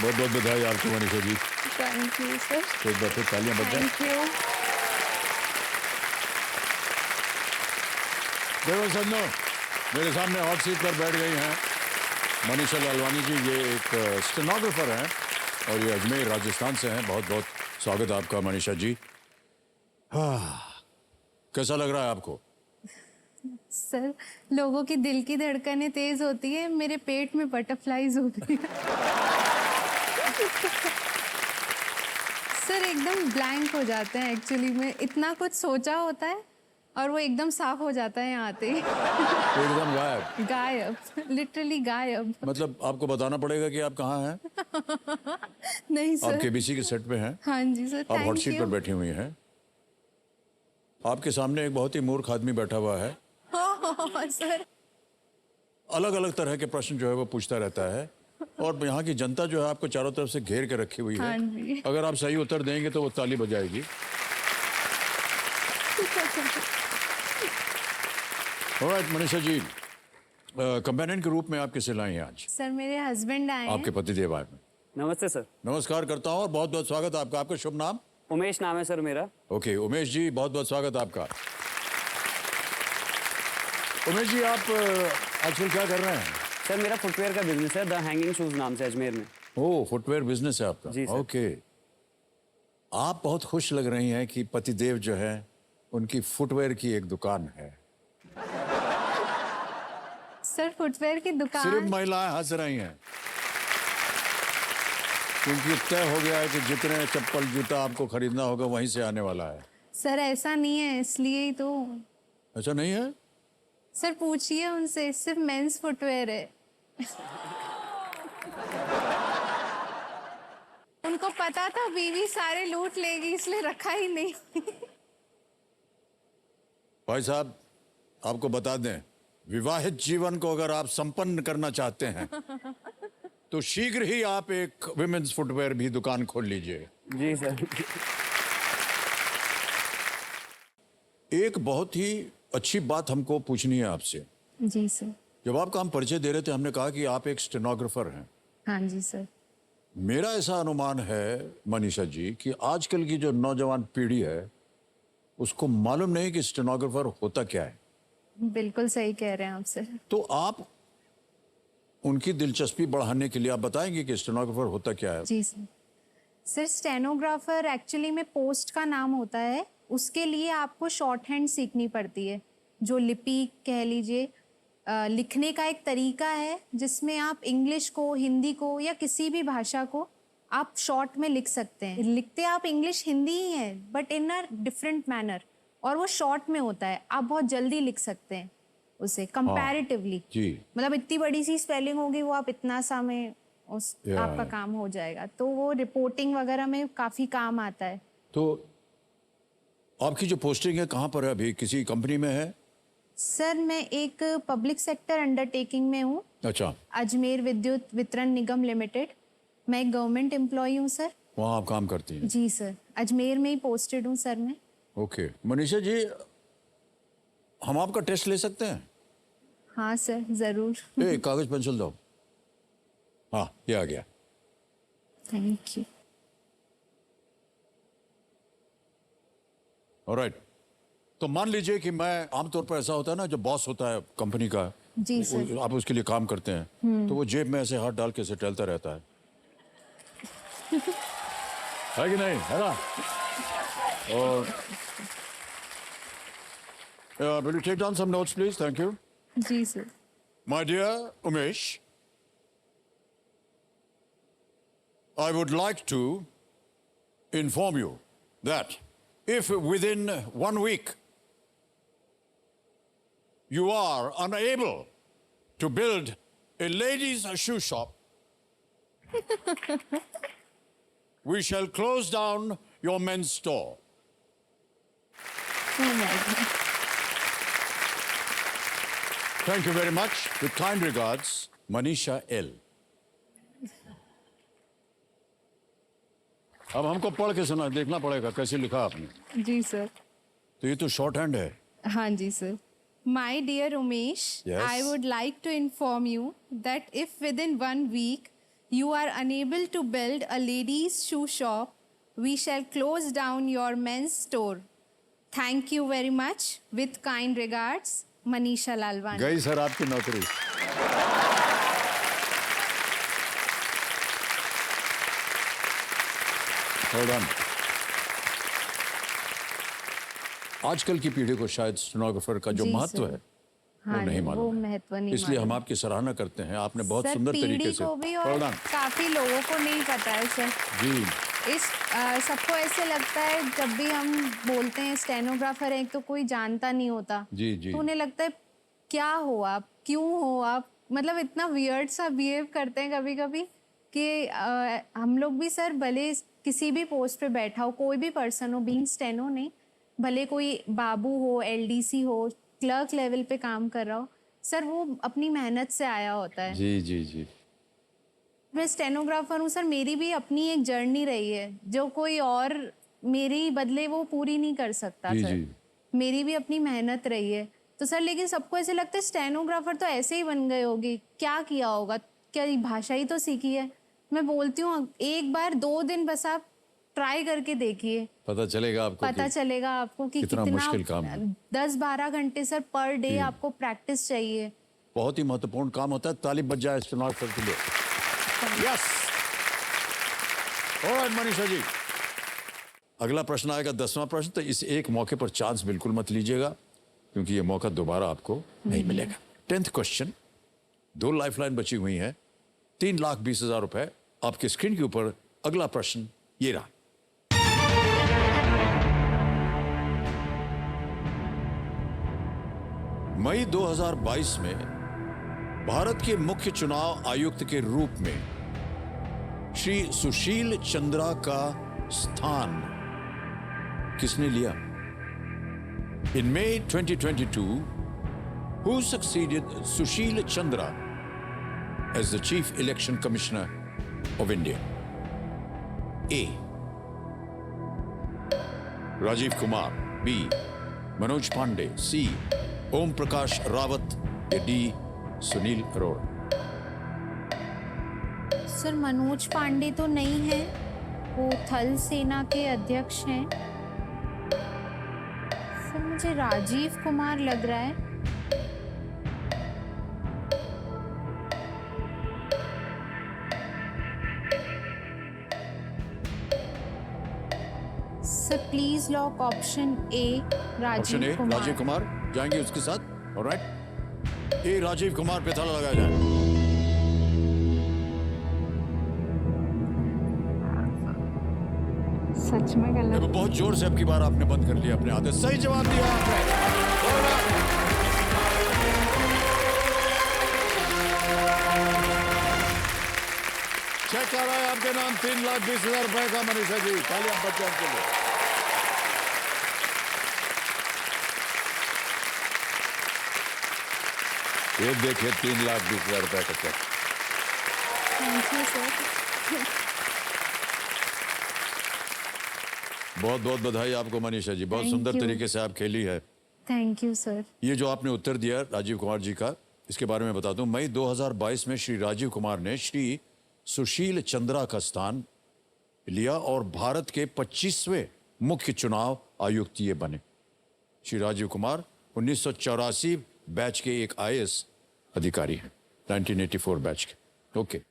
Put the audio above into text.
बहुत बहुत बधाई आपको Manisha ji. Thank you sir. तो एक बार फिर तालियां बजाएं। Thank you. देखो सज्जनों, मेरे सामने हॉट सीट पर बैठ गई हैं मनीषा लालवानी जी। ये एक स्टेनोग्राफर हैं और ये अजमेर राजस्थान से हैं। बहुत बहुत स्वागत आपका मनीषा जी। कैसा लग रहा है आपको? सर, लोगों की दिल की धड़कनें तेज होती है, मेरे पेट में बटरफ्लाईज हो गई है। सर एकदम ब्लैंक हो जाते हैं एक्चुअली में, इतना कुछ सोचा होता है और वो एकदम साफ हो जाता है यहाँ आते ही। एकदम गायब? गायब, लिटरली गायब। मतलब आपको बताना पड़ेगा कि आप कहाँ हैं? नहीं आप सर। केबीसी के सेट पे हैं। हाँ जी सर, आप हॉट थैंक सीट पर यू। बैठी हुई हैं। आपके सामने एक बहुत ही मूर्ख आदमी बैठा हुआ है। सर अलग अलग तरह के प्रश्न जो है वो पूछता रहता है और यहाँ की जनता जो है आपको चारों तरफ से घेर के रखी हुई है। हाँ जी। अगर आप सही उत्तर देंगे तो वो ताली बजाएगी। ऑलराइट मनीषा जी, कंपेनियन के रूप में आप किसे लाए हैं आज? सर मेरे हस्बैंड आए हैं। आपके पतिदेव आए हैं। नमस्ते सर। नमस्कार करता हूँ और बहुत बहुत स्वागत आपका। आपका शुभ नाम? उमेश नाम है सर मेरा। ओके उमेश जी, बहुत बहुत स्वागत आपका। उमेश जी, आप आजकल क्या कर रहे हैं? सर मेरा फुटवेयर का बिजनेस है, द हैंगिंग शूज नाम से, अजमेर में। ओह, फुटवेयर बिजनेस है आपका? जी सर। ओके। आप बहुत खुश लग रही हैं कि पतिदेव जो है उनकी फुटवेयर की एक दुकान है। सर फुटवेयर की सिर्फ दुकान। महिलाएं हंस रही हैं क्योंकि तय हो गया है कि जितने चप्पल जूता आपको खरीदना होगा वहीं से आने वाला है। सर ऐसा नहीं है, इसलिए ही तो। ऐसा नहीं है? सर पूछिए उनसे, सिर्फ मेंस फुटवेयर है। उनको पता था बीवी सारे लूट लेगी, इसलिए रखा ही नहीं। भाई साहब, आपको बता दें, विवाहित जीवन को अगर आप संपन्न करना चाहते हैं तो शीघ्र ही आप एक विमेंस फुटवेयर भी दुकान खोल लीजिए। जी सर। एक बहुत ही अच्छी बात हमको पूछनी है आपसे। जी सर। जब आपका हम परिचय दे रहे थे हमने कहा कि आप एक स्टेनोग्राफर हैं। हाँ जी सर। मेरा ऐसा अनुमान है मनीषा जी कि आजकल की जो नौजवान पीढ़ी है उसको मालूम नहीं कि स्टेनोग्राफर होता क्या है। बिल्कुल सही कह रहे हैं आप सर। तो आप उनकी दिलचस्पी बढ़ाने के लिए आप बताएंगे कि स्टेनोग्राफर होता क्या है? जी सर। सर स्टेनोग्राफर एक्चुअली में पोस्ट का नाम होता है, उसके लिए आपको शॉर्ट हैंड सीखनी पड़ती है, जो लिपि कह लीजिए, लिखने का एक तरीका है जिसमें आप इंग्लिश को, हिंदी को या किसी भी भाषा को आप शॉर्ट में लिख सकते हैं। लिखते आप इंग्लिश हिंदी ही है but in a different manner, और वो शॉर्ट में होता है, आप बहुत जल्दी लिख सकते हैं उसे कंपैरेटिवली। जी। मतलब इतनी बड़ी सी स्पेलिंग होगी वो आप इतना सा में उस आपका काम हो जाएगा, तो वो रिपोर्टिंग वगैरह में काफी काम आता है। तो आपकी जो पोस्टिंग है कहाँ पर है अभी? किसी कंपनी में है? सर मैं एक पब्लिक सेक्टर अंडरटेकिंग में हूँ। अच्छा। अजमेर विद्युत वितरण निगम लिमिटेड। मैं एक गवर्नमेंट एम्प्लॉय हूँ सर। वहाँ आप काम करती हैं? जी सर, अजमेर में ही पोस्टेड हूँ सर मैं। ओके मनीषा जी, हम आपका टेस्ट ले सकते हैं? हाँ सर जरूर। ए, कागज पेंसिल दो। हाँ, ये आ गया। Thank you. ऑलराइट। तो मान लीजिए कि मैं, आमतौर पर ऐसा होता है ना, जो बॉस होता है कंपनी का, जी सर। आप उसके लिए काम करते हैं तो वो जेब में ऐसे हाथ डाल के ऐसे टहलता रहता है है कि नहीं, है ना? और will you take down some notes please? Thank you. जी sir. My dear Umesh, I would like to inform you that if within 1 week you are unable to build a ladies' shoe shop, we shall close down your men's store. Oh my God. Thank you very much. With kind regards, Manisha L. अब हमको पढ़ के सुना देखना पड़ेगा कैसे लिखा आपने। जी सर। तो ये तो शॉर्ट हैंड है। हाँ जी sir. My dear Umesh, Yes. I would like to inform you that if within 1 week You are unable to build a ladies' shoe shop. We shall close down your men's store. Thank you very much. With kind regards, Manisha Lalwani. गई sir आपकी नौकरी। Hold on. आजकल की पीढ़ी को शायद stenographer का जो जी, महत्व सर। है हाँ, नहीं वो मालूम है। महत्व नहीं इसलिए हम मालूम। आपकी सराहना करते हैं। आपने बहुत सर, सुंदर तरीके पीढ़ी से को भी और Hold on. काफी लोगों को नहीं पता है सर। जी सबको ऐसे लगता है जब भी हम बोलते हैं स्टेनोग्राफर है तो कोई जानता नहीं होता। जी, जी। तो उन्हें लगता है क्या हो आप, क्यों हो आप, मतलब इतना वियर्ड सा बिहेव करते हैं कभी कभी कि हम लोग भी सर भले किसी भी पोस्ट पे बैठा हो, कोई भी पर्सन हो, बीइंग स्टेनो नहीं, भले कोई बाबू हो, एलडीसी हो, क्लर्क लेवल पे काम कर रहा हो, सर वो अपनी मेहनत से आया होता है। जी जी जी मैं स्टेनोग्राफर हूँ सर, मेरी भी अपनी एक जर्नी रही है जो कोई और मेरी बदले वो पूरी नहीं कर सकता जी, सर। जी। मेरी भी अपनी मेहनत रही है तो सर, लेकिन सबको ऐसे लगता है स्टेनोग्राफर तो ऐसे ही बन गए होगी, क्या किया होगा, क्या ये भाषा ही तो सीखी है। मैं बोलती हूँ एक बार 2 दिन बस आप ट्राई करके देखिए, पता चलेगा आपको पता कि चलेगा आपको कि कितना मुश्किल काम है। 10-12 घंटे सर पर डे आपको प्रैक्टिस चाहिए। बहुत ही महत्वपूर्ण काम होता है। ताली बज जाए स्टेनोग्राफर के लिए। यस ऑलराइट मनीषा जी, अगला प्रश्न आएगा 10वां प्रश्न। तो इस एक मौके पर चांस बिल्कुल मत लीजिएगा क्योंकि ये मौका दोबारा आपको नहीं मिलेगा। 10th क्वेश्चन, 2 लाइफलाइन बची हुई हैं, 3,20,000 रुपए आपके स्क्रीन के ऊपर। अगला प्रश्न ये रहा। मई 2022 में भारत के मुख्य चुनाव आयुक्त के रूप में श्री सुशील चंद्रा का स्थान किसने लिया? In May 2022, who succeeded Sushil Chandra as the Chief Election Commissioner of India? A. Rajiv Kumar. B. Manoj Pandey. C. Om Prakash Rawat. या D. सुनील अरोड़ा। सर मनोज पांडे तो नहीं है, वो थल सेना के अध्यक्ष हैं। सर मुझे राजीव कुमार लग रहा है। Sir please lock option A, option A Rajiv Kumar. Rajiv Kumar जाएंगे उसके साथ। ऑलराइट, ए राजीव कुमार पे ताला लगाया जाए। सच में गलत? देखो बहुत जोर से अब की बार आपने बंद कर लिया अपने आदत। सही जवाब दिया आपने। चेक आ रहा है आपके नाम 3,20,000 रुपए का। मनीषा जी तालियां बच्चे आपके लिए। ये देखिए 3,20,000 रुपए का चेक। Thank you sir. बहुत बहुत बधाई आपको मनीषा जी, बहुत Thank सुंदर you. तरीके से आप खेली है। Thank you sir. ये जो आपने उत्तर दिया राजीव कुमार जी का, इसके बारे में बता दूं। मई 2022 में श्री राजीव कुमार ने श्री सुशील चंद्रा का स्थान लिया और भारत के 25वें मुख्य चुनाव आयुक्त ये बने। श्री राजीव कुमार 1984 बैच के एक IAS अधिकारी हैं, 1984 बैच के। ओके।